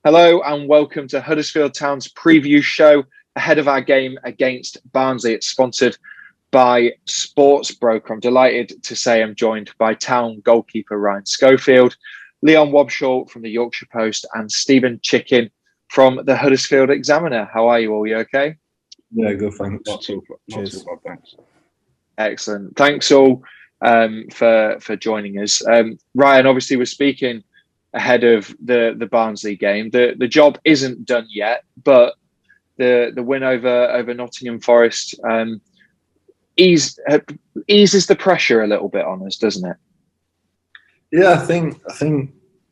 Hello and welcome to Huddersfield Town's preview show ahead of our game against Barnsley. It's sponsored by Sports Broker. I'm delighted to say I'm joined by Town goalkeeper Ryan Schofield, Leon Wobschall from the Yorkshire Post, and Stephen Chicken from the Huddersfield Examiner. How are you all? You okay? Yeah, good, thanks. Not too bad, thanks. Excellent. Thanks all for joining us. Ryan, obviously we're speaking ahead of the Barnsley game. The job isn't done yet, but the win over Nottingham Forest eases the pressure a little bit on us, doesn't it? Yeah, I think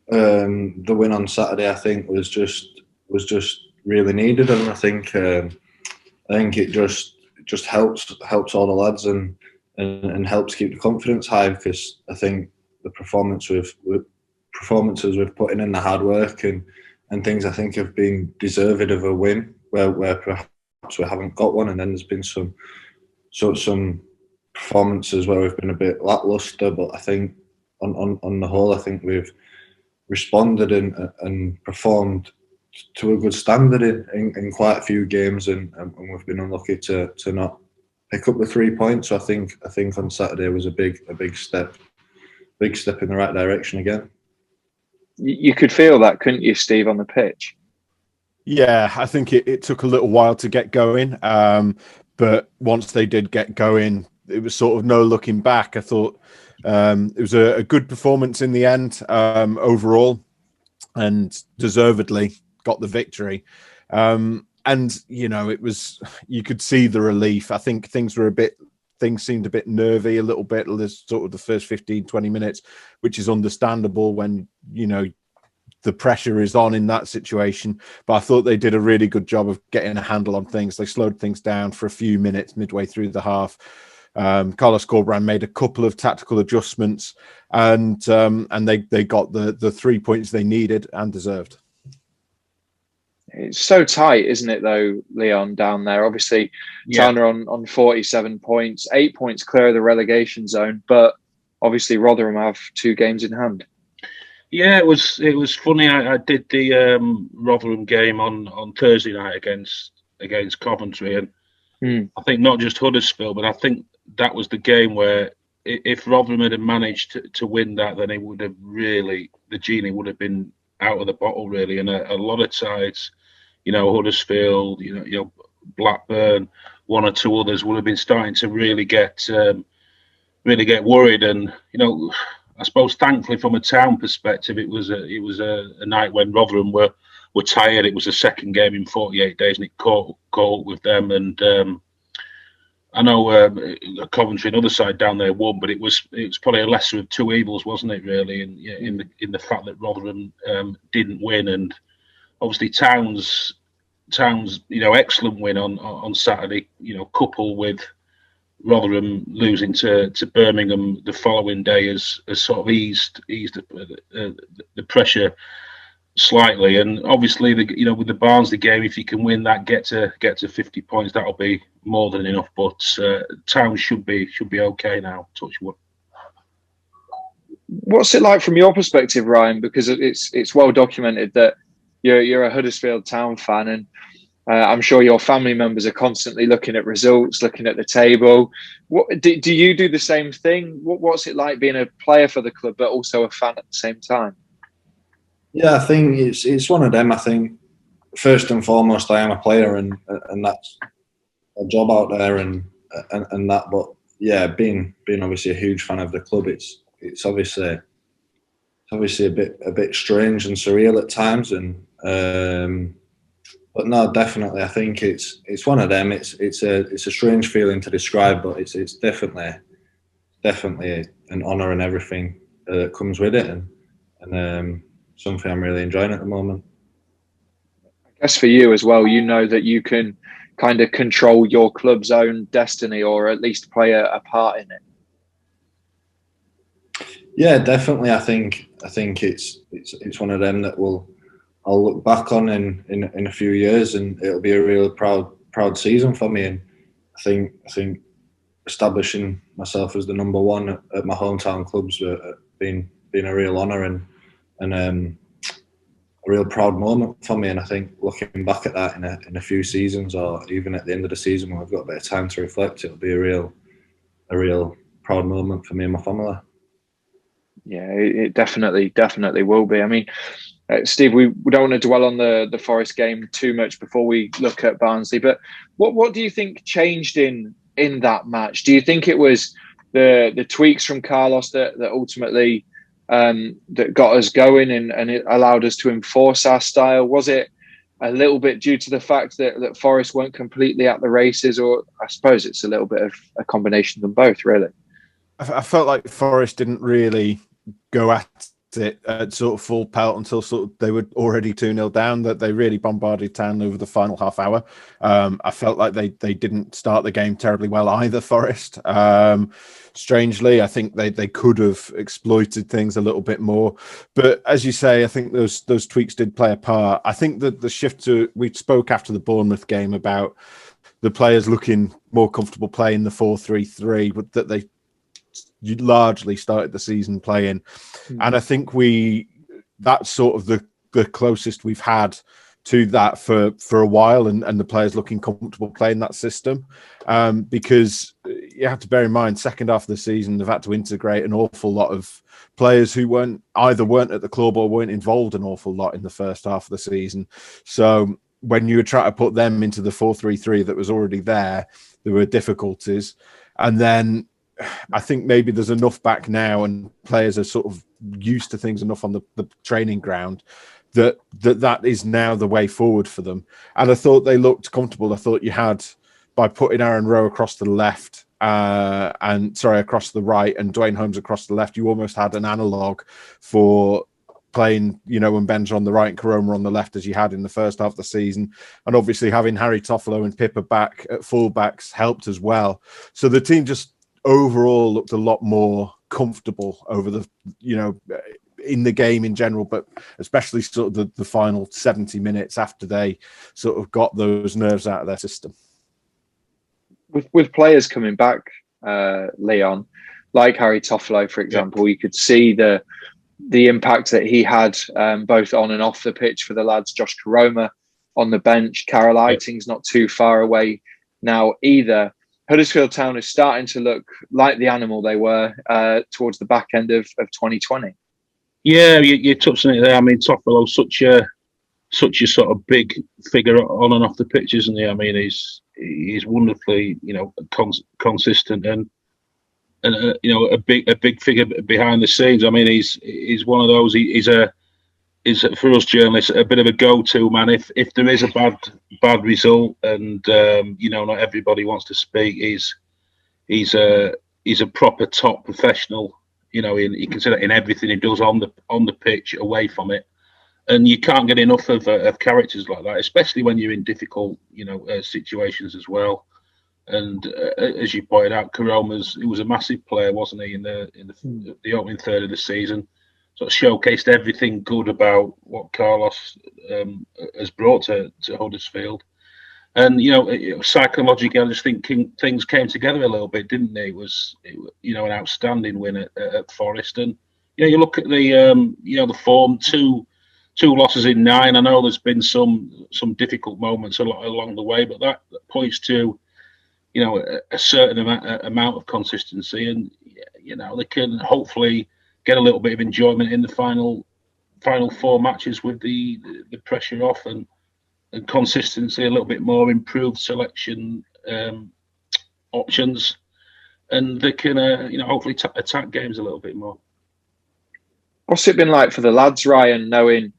the win on Saturday was just really needed, and I think it just helps all the lads and helps keep the confidence high, because I think the performances we've put in the hard work and things, I think, have been deserved of a win where perhaps we haven't got one, and then there's been some performances where we've been a bit lacklustre. But I think on the whole, I think we've responded and performed to a good standard in quite a few games, and we've been unlucky to not pick up the 3 points. So I think on Saturday was a big step in the right direction again. You could feel that, couldn't you, Steve, on the pitch? Yeah, I think it took a little while to get going, but once they did get going, it was sort of no looking back. I thought it was a good performance in the end overall, and deservedly got the victory. And you could see the relief. I think things seemed a bit nervy a little bit, sort of the first 15-20 minutes, which is understandable when the pressure is on in that situation. But I thought they did a really good job of getting a handle on things. They slowed things down for a few minutes midway through the half. Carlos Corberán made a couple of tactical adjustments, and they got the 3 points they needed and deserved. It's so tight, isn't it, though, Leon, down there? Obviously, Town are on 47 points, 8 points clear of the relegation zone, but obviously Rotherham have 2 games in hand. Yeah, it was funny. I did the Rotherham game on Thursday night against Coventry, and I think not just Huddersfield, but I think that was the game where if Rotherham had managed to win that, then it would have really, the genie would have been out of the bottle, really. And a lot of sides, Huddersfield, Blackburn, one or two others would have been starting to really get worried. And I suppose, thankfully, from a Town perspective, it was a night when Rotherham were tired. It was the second game in 48 days, and it caught with them. And I know Coventry, another side down there, won, but it was probably a lesser of two evils, wasn't it? Really, and in the fact that Rotherham didn't win, and obviously Town's excellent win on Saturday, coupled with Rotherham losing to Birmingham the following day has sort of eased the pressure slightly. And obviously, with the Barnsley game, if you can win that, get to 50 points, that'll be more than enough. But Town should be okay now. Touch wood. What's it like from your perspective, Ryan? Because it's well documented that you're a Huddersfield Town fan, and I'm sure your family members are constantly looking at results, looking at the table. What do you do the same thing? What's it like being a player for the club, but also a fan at the same time? Yeah, I think it's one of them. I think first and foremost, I am a player, and that's a job out there, and that. But yeah, being obviously a huge fan of the club, it's obviously a bit strange and surreal at times, and but no, definitely, I think it's one of them. It's a strange feeling to describe, but it's definitely an honour and everything that comes with it, and something I'm really enjoying at the moment. I guess for you as well, that you can kind of control your club's own destiny, or at least play a part in it. Yeah, definitely. I think it's one of them that I'll look back on in a few years, and it'll be a real proud season for me. And I think establishing myself as the number one at my hometown clubs been a real honour, and real proud moment for me. And I think looking back at that in a few seasons, or even at the end of the season when we've got a bit of time to reflect, it'll be a real proud moment for me and my family. Yeah, it definitely will be. I mean, Steve, we don't want to dwell on the Forest game too much before we look at Barnsley. But what do you think changed in that match? Do you think it was the tweaks from Carlos that ultimately that got us going and it allowed us to enforce our style? Was it a little bit due to the fact that Forest weren't completely at the races, or I suppose it's a little bit of a combination of them both, really? I felt like Forest didn't really go at it at sort of full pelt until sort of they were already 2-0 down, that they really bombarded town over the final half hour. I felt like they didn't start the game terribly well either, Forest. Strangely, I think they could have exploited things a little bit more. But as you say, I think those tweaks did play a part. I think that the shift to, we spoke after the Bournemouth game about the players looking more comfortable playing the 4-3-3, that they largely started the season playing. And I think that's sort of the closest we've had to that for a while, and the players looking comfortable playing that system, because you have to bear in mind, second half of the season they've had to integrate an awful lot of players who weren't at the club or weren't involved an awful lot in the first half of the season. So when you were trying to put them into the 4-3-3 that was already there were difficulties. And then I think maybe there's enough back now and players are sort of used to things enough on the training ground that is now the way forward for them. And I thought they looked comfortable. I thought you had, by putting Aaron Rowe across the left, across the right, and Dwayne Holmes across the left, you almost had an analogue for playing, when Ben's on the right and Koroma on the left, as you had in the first half of the season. And obviously having Harry Toffolo and Pippa back at fullbacks helped as well. So the team just overall looked a lot more comfortable over the, in the game in general, but especially sort of the final 70 minutes after they sort of got those nerves out of their system. With players coming back, Leon, like Harry Toffolo, for example, you could see the impact that he had both on and off the pitch for the lads. Josh Koroma on the bench, Carol Eiting's not too far away now either. Huddersfield Town is starting to look like the animal they were towards the back end of 2020. Yeah, you touched on it there. I mean, Toffolo's such a sort of big figure on and off the pitch, isn't he? I mean, he's wonderfully, consistent and a big figure behind the scenes. I mean, he's one of those. He's for us journalists a bit of a go-to man. If there is a bad result and not everybody wants to speak, he's a proper top professional. You consider in everything he does on the pitch, away from it, and you can't get enough of characters like that, especially when you're in difficult situations as well. And as you pointed out, Koroma's, he was a massive player, wasn't he, in the opening third of the season? Sort of showcased everything good about what Carlos has brought to Huddersfield. And, psychologically, I just think things came together a little bit, didn't they? It was an outstanding win at Forest. And, you look at the form, two losses in 9. I know there's been some difficult moments along the way, but that points to, a certain amount of consistency. And, they can hopefully get a little bit of enjoyment in the final 4 matches with the pressure off and consistency, a little bit more improved selection options, and they can hopefully attack games a little bit more. What's it been like for the lads, Ryan, knowing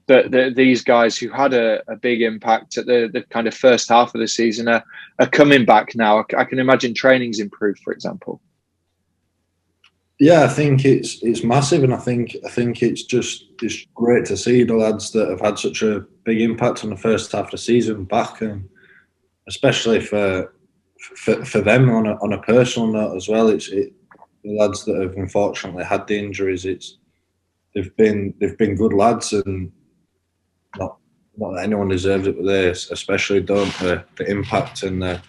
that these guys who had a big impact at the kind of first half of the season are coming back now? I can imagine training's improved, for example. Yeah, I think it's massive, and I think it's great to see the lads that have had such a big impact on the first half of the season back, and especially for them on a personal note as well. The lads that have unfortunately had the injuries. They've been good lads, and not that anyone deserves it, but they especially don't. The impact and that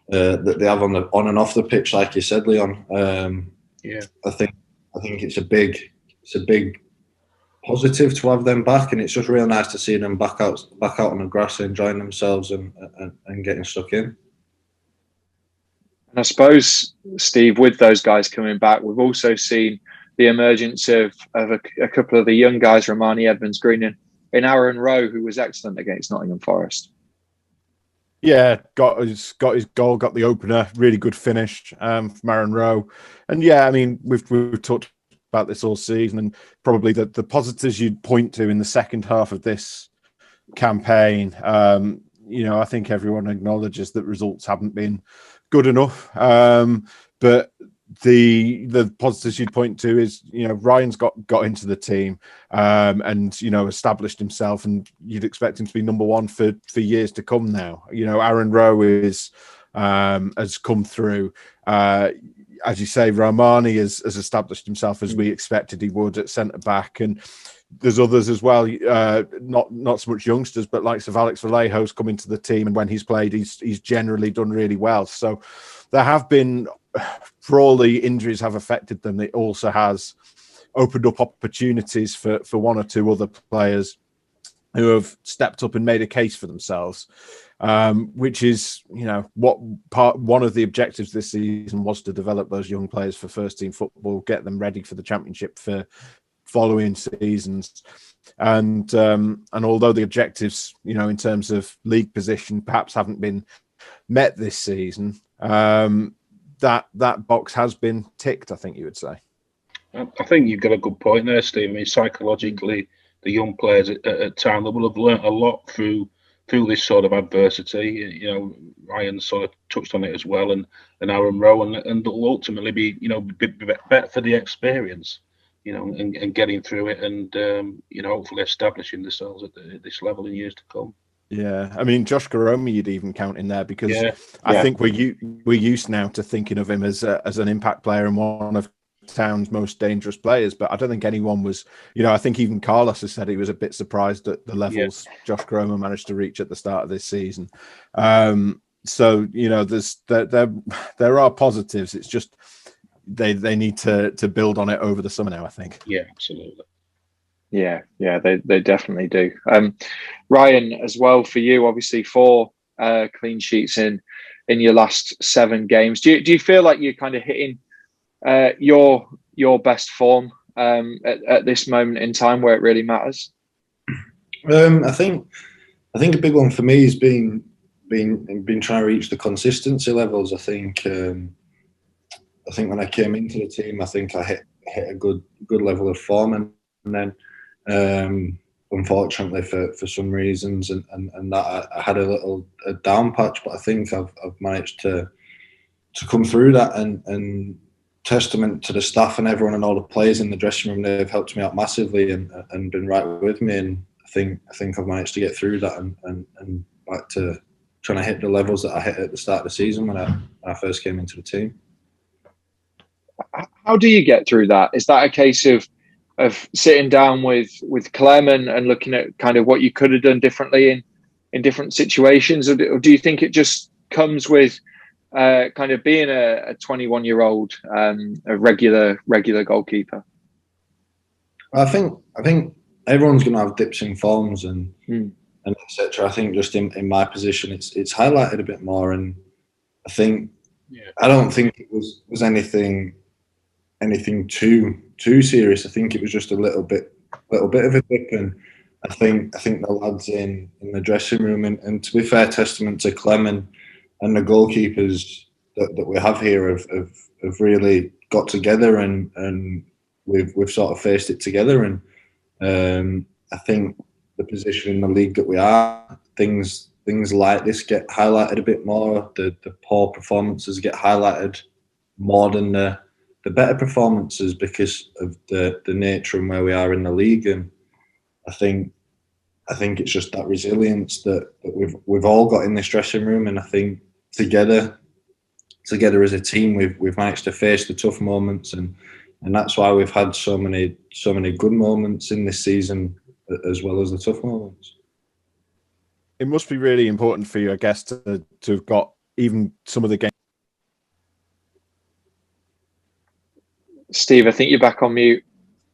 they have on and off the pitch, like you said, Leon. Yeah, I think it's a big positive to have them back, and it's just real nice to see them back out on the grass, enjoying themselves and getting stuck in. And I suppose, Steve, with those guys coming back, we've also seen the emergence of a couple of the young guys, Romani Edmonds-Green and Aaron Rowe, who was excellent against Nottingham Forest. Yeah, got his goal, got the opener, really good finish from Aaron Rowe. And yeah, I mean, we've talked about this all season, and probably the positives you'd point to in the second half of this campaign. I think everyone acknowledges that results haven't been good enough. But the positives you'd point to is, Ryan's got into the team and established himself, and you'd expect him to be number one for years to come now. Aaron Rowe has come through. As you say, Romani has established himself as we expected he would at centre back, and there's others as well. Not so much youngsters, but likes of Alex Vallejo's come into the team, and when he's played, he's generally done really well. So there have been, for all the injuries have affected them, it also has opened up opportunities for one or two other players who have stepped up and made a case for themselves, which is, one of the objectives this season was to develop those young players for first team football, get them ready for the Championship for following seasons. And although the objectives, in terms of league position, perhaps haven't been met this season, that box has been ticked, I think you would say. I think you've got a good point there, Steve. I mean, psychologically, the young players at town, they will have learnt a lot through this sort of adversity. Ryan sort of touched on it as well, and Aaron Rowe, and will ultimately be better for the experience, and getting through it, and hopefully establishing themselves at this level in years to come. Yeah, I mean, Josh Garomi you'd even count in there, because I think we're used now to thinking of him as an impact player and one of town's most dangerous players, but I don't think anyone was, I think even Carlos has said he was a bit surprised at the levels Josh Garomi managed to reach at the start of this season. So there are positives. It's just they need to build on it over the summer now, I think. Yeah, absolutely. Yeah, they definitely do. Ryan, as well, for you, obviously 4 clean sheets in your last 7 games. Do you feel like you're kind of hitting your best form at this moment in time where it really matters? I think a big one for me has been trying to reach the consistency levels. I think when I came into the team, I think I hit a good level of form, and then unfortunately for some reasons and that I had a down patch, but I think I've managed to come through that, and testament to the staff and everyone and all the players in the dressing room. They've helped me out massively and been right with me, and I think I've managed to get through that and back to trying to hit the levels that I hit at the start of the season when I first came into the team. How do you get through that? Is that a case of sitting down with Clem and looking at kind of what you could have done differently in different situations, or do you think it just comes with kind of being a 21-year-old, a regular goalkeeper? I think everyone's going to have dips in forms and etc. I think just in my position, it's highlighted a bit more, and I think I don't think it was anything too serious. I think it was just a little bit of a dip, and I think the lads in the dressing room, and to be fair, testament to Clem and the goalkeepers that we have here have really got together, and we've sort of faced it together, and I think the position in the league that we are, things like this get highlighted a bit more. The poor performances get highlighted more than the better performances because of the nature and where we are in the league, and I think it's just that resilience that we've all got in this dressing room, and I think together as a team we've managed to face the tough moments, and that's why we've had so many good moments in this season as well as the tough moments. It must be really important for you, I guess, to have got even some of the games. Steve, I think you're back on mute.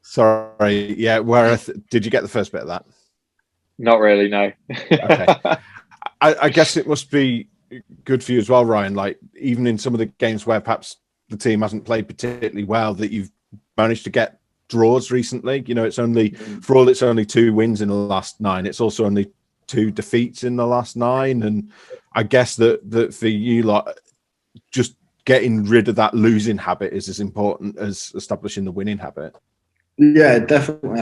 Sorry, yeah. Did you get the first bit of that? Not really, no. Okay. I guess it must be good for you as well, Ryan. Like, even in some of the games where perhaps the team hasn't played particularly well, that you've managed to get draws recently. You know, it's only 2 wins in the last 9. It's also only 2 defeats in the last 9, and I guess that for you lot, just getting rid of that losing habit is as important as establishing the winning habit. Yeah, definitely.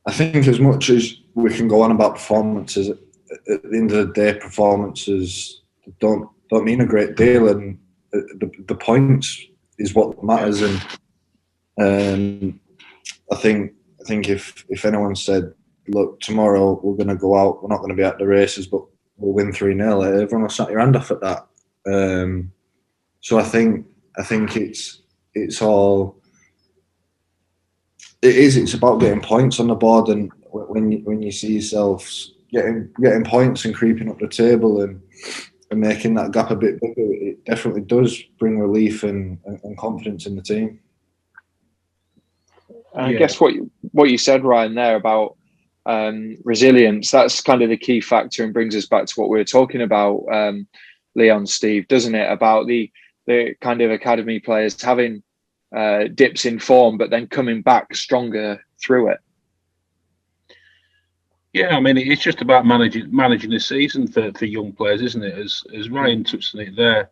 I think as much as we can go on about performances, at the end of the day, performances don't mean a great deal, and the points is what matters. And I think if anyone said, look, tomorrow we're going to go out, we're not going to be at the races, but we'll win 3-0, everyone will snap your hand off at that. So I think it's about getting points on the board, and when you see yourself getting points and creeping up the table and making that gap a bit bigger, it definitely does bring relief and confidence in the team. I guess what you said, Ryan, there about resilience, that's kind of the key factor, and brings us back to what we were talking about, Leon, Steve, doesn't it? About the kind of academy players having dips in form, but then coming back stronger through it. Yeah, I mean, it's just about managing the season for young players, isn't it? As Ryan touched on it there.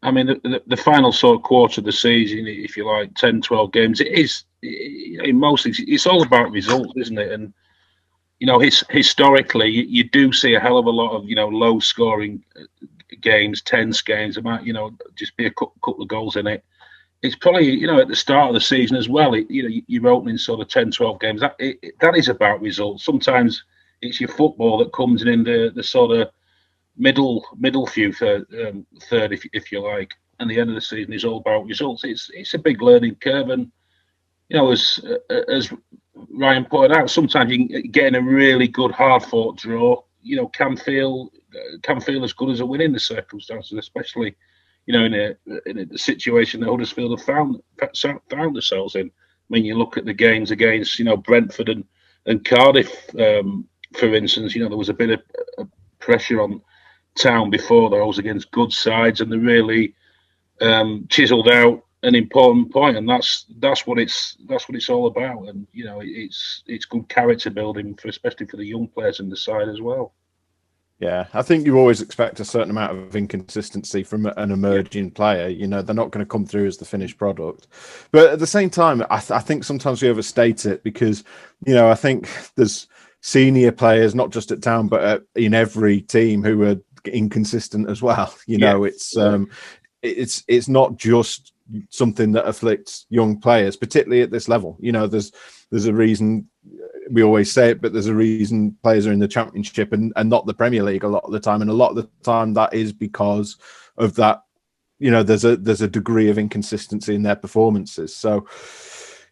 I mean, the final sort of quarter of the season, if you like, 10, 12 games, it's all about results, isn't it? And, you know, historically, you do see a hell of a lot of, you know, low scoring games, tense games, about, you know, just be a couple of goals in it. It's probably, you know, at the start of the season as well, you know, you're opening sort of 10, 12 games. That is about results. Sometimes it's your football that comes in the sort of middle few third, if you like, and the end of the season is all about results. It's a big learning curve, and, you know, as Ryan pointed out, sometimes you can get in a really good hard fought draw, you know, can feel as good as a win in the circumstances, especially, you know, in a situation that Huddersfield have found themselves in. I mean, you look at the games against, you know, Brentford and Cardiff, for instance. You know, there was a bit of pressure on Town before those against good sides, and they really chiselled out an important point, and that's what it's all about. And, you know, it's good character building especially for the young players in the side as well. Yeah, I think you always expect a certain amount of inconsistency from an emerging player. You know, they're not going to come through as the finished product. But at the same time, I think sometimes we overstate it, because, you know, I think there's senior players, not just at Town, but in every team, who are inconsistent as well. You know, it's not just something that afflicts young players, particularly at this level. You know, there's a reason. We always say it, but there's a reason players are in the Championship and not the Premier League a lot of the time. And a lot of the time that is because of that. You know, there's a degree of inconsistency in their performances. So,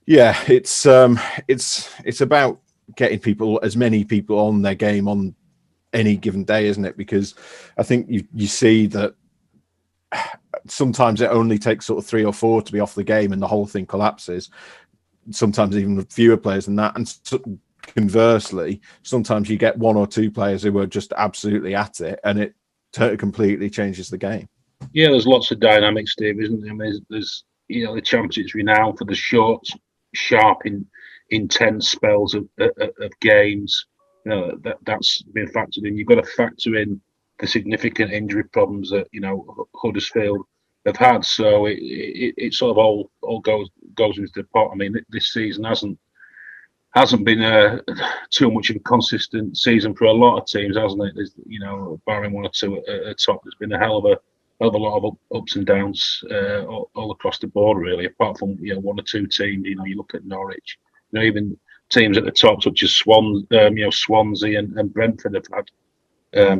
yeah, it's about getting as many people on their game on any given day, isn't it? Because I think you see that sometimes it only takes sort of 3 or 4 to be off the game and the whole thing collapses. Sometimes even fewer players than that. And conversely, sometimes you get 1 or 2 players who are just absolutely at it, and it completely changes the game. Yeah, there's lots of dynamics, Steve, isn't there? I mean, there's you know, the Championship's renowned for the short, sharp, intense spells of games. You know, that's been factored in. You've got to factor in the significant injury problems that, you know, Huddersfield have had. So it sort of all goes into the pot. I mean, this season hasn't been too much of a consistent season for a lot of teams, hasn't it? There's, you know, barring 1 or 2 at top, there's been a hell of a lot of ups and downs all across the board, really. Apart from, you know, 1 or 2 teams, you know, you look at Norwich, you know, even teams at the top such as Swansea and Brentford have had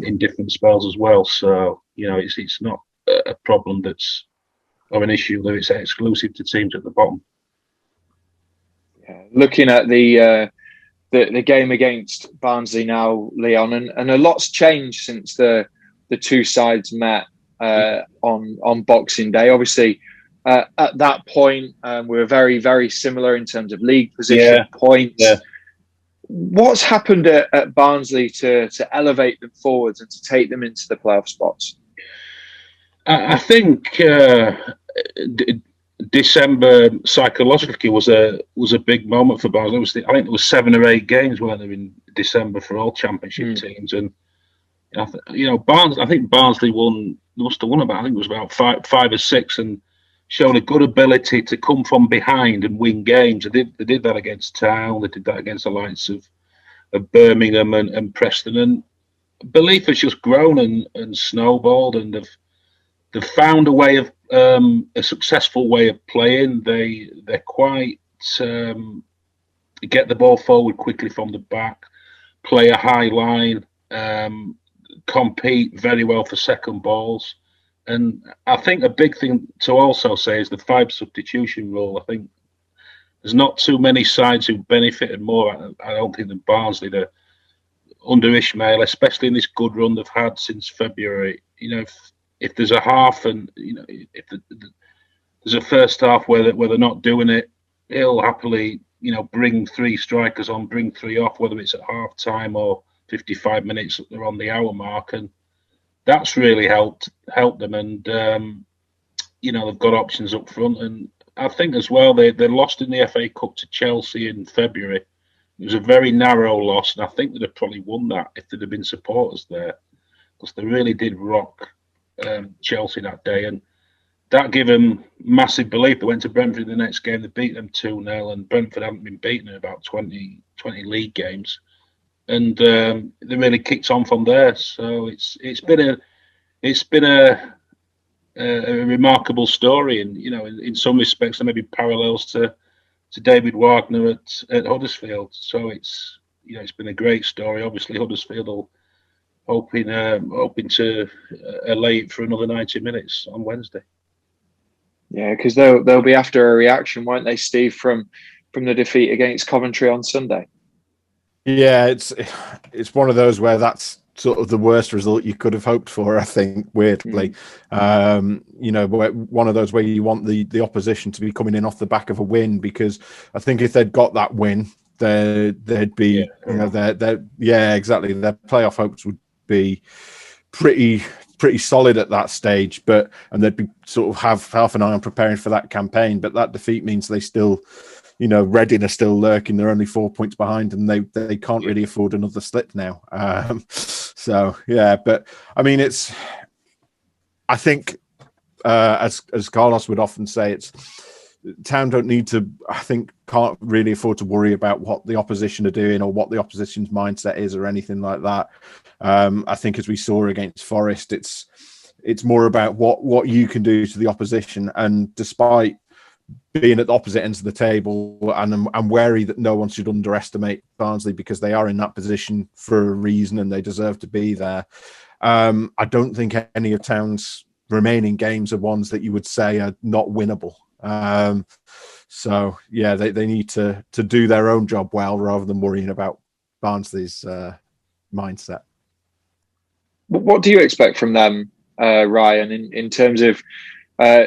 in different spells as well. So, you know, it's not a problem or an issue that it's exclusive to teams at the bottom. Yeah. Looking at the game against Barnsley now, Leon, and a lot's changed since the 2 sides met on Boxing Day. Obviously, At that point, we were very, very similar in terms of league position, points. Yeah. What's happened at Barnsley to elevate them forwards and to take them into the playoff spots? I think December psychologically was a big moment for Barnsley. I think there was 7 or 8 games weren't there in December for all Championship teams, and I think Barnsley must have won about, I think it was about five or six, and shown a good ability to come from behind and win games. They did that against Town. They did that against the likes of Birmingham and Preston, and belief has just grown and snowballed, and they've found a way of a successful way of playing. They're quite get the ball forward quickly from the back, play a high line, compete very well for second balls. And I think a big thing to also say is the 5 substitution rule. I think there's not too many sides who benefited more, I don't think, than Barnsley. Under Ishmael, especially in this good run they've had since February. If there's a half, and if there's a first half where they're not doing it, he'll happily bring 3 strikers on, bring 3 off, whether it's at half time or 55 minutes they're on the hour mark, and that's really helped them. And they've got options up front, and I think as well they lost in the FA Cup to Chelsea in February. It was a very narrow loss, and I think they'd have probably won that if there'd have been supporters there, because they really did rock Chelsea that day, and that gave them massive belief. They went to Brentford in the next game, they beat them 2-0, and Brentford haven't been beaten in about 20 league games, and they really kicked on from there. So it's been a remarkable story, and in some respects there may be parallels to David Wagner at Huddersfield. So it's been a great story. Obviously Huddersfield hoping to allay it for another 90 minutes on Wednesday. Yeah, because they'll be after a reaction, won't they, Steve, from the defeat against Coventry on Sunday? Yeah, it's one of those where that's sort of the worst result you could have hoped for, I think, weirdly. One of those where you want the opposition to be coming in off the back of a win, because I think if they'd got that win, they'd be, exactly, their playoff hopes would be pretty solid at that stage, and they'd be sort of have half an eye on preparing for that campaign. But that defeat means they still, Reading are still lurking. They're only 4 points behind, and they can't really afford another slip now. But I mean, I think as Carlos would often say, Town don't need to, I think, can't really afford to worry about what the opposition are doing or what the opposition's mindset is or anything like that. I think as we saw against Forest, it's more about what you can do to the opposition. And despite being at the opposite ends of the table, and I'm wary that no one should underestimate Barnsley, because they are in that position for a reason and they deserve to be there. I don't think any of Town's remaining games are ones that you would say are not winnable. They need to do their own job well rather than worrying about Barnsley's mindset. What do you expect from them, Ryan, in terms of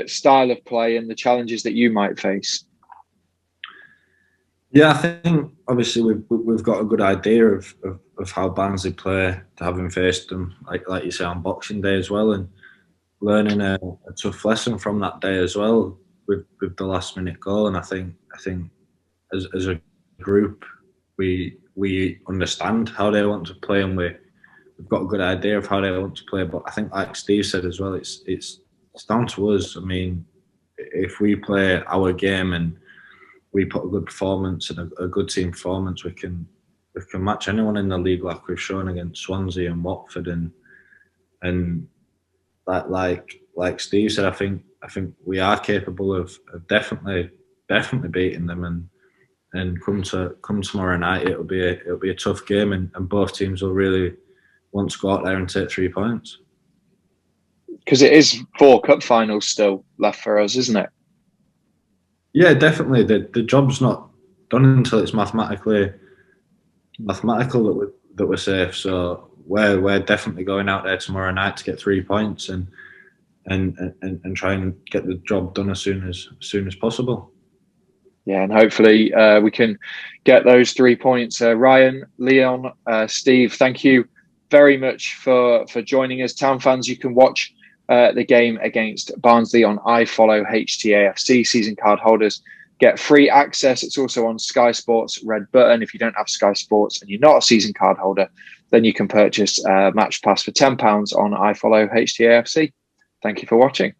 style of play and the challenges that you might face? Yeah, I think obviously we've got a good idea of how Barnsley play, to having faced them like you say on Boxing Day as well, and learning a tough lesson from that day as well with the last minute goal. And I think as a group we understand how they want to play, and we've got a good idea of how they want to play. But I think, like Steve said as well, it's down to us. I mean, if we play our game and we put a good performance and a good team performance, we can match anyone in the league, like we've shown against Swansea and Watford, and like Steve said, I think we are capable of definitely beating them, and come tomorrow night, it'll be a tough game, and both teams will really want to go out there and take 3 points. Because it is 4 cup finals still left for us, isn't it? Yeah, definitely. The job's not done until it's mathematical that we're safe. So we're definitely going out there tomorrow night to get 3 points, and and try and get the job done as soon as possible. Yeah, and hopefully we can get those 3 points. Ryan, Leon, Steve, thank you very much for joining us. Town fans, you can watch the game against Barnsley on iFollow HTAFC. Season card holders get free access. It's also on Sky Sports Red Button. If you don't have Sky Sports and you're not a season card holder, then you can purchase Match Pass for £10 on iFollow HTAFC. Thank you for watching.